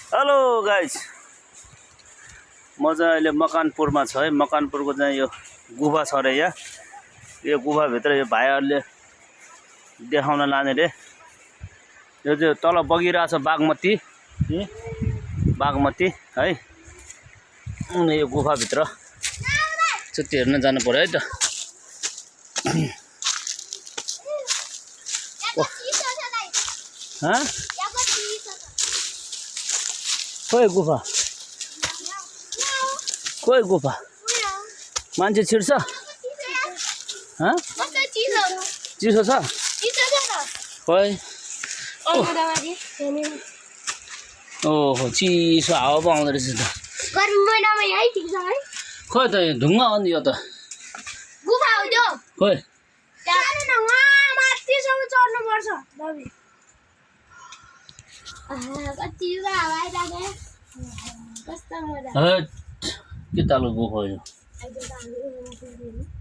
Hello guys, म चाहिँ अहिले मकनपुरमा छु है। मकनपुरको चाहिँ यो गुफा छ रे यहाँ। यो गुफाभित्र यो भाइहरूले देखाउन लाने रे। यो चाहिँ तल बगिरहेछ बागमती, बागमती है। अनि यो गुफाभित्र चाहिँ त्यो हेर्न जानु पर्यो है त। हाँ? खोइ गुफा, खोइ गुफा मान्छे छिर्छ। हाँ? चिसो छ खोइ। ओहो चिसो हावा पो आउँदो रहेछ त। खोइ त ढुङ्गा हो नि यो त। खोइ के तालको गुफा हो यो।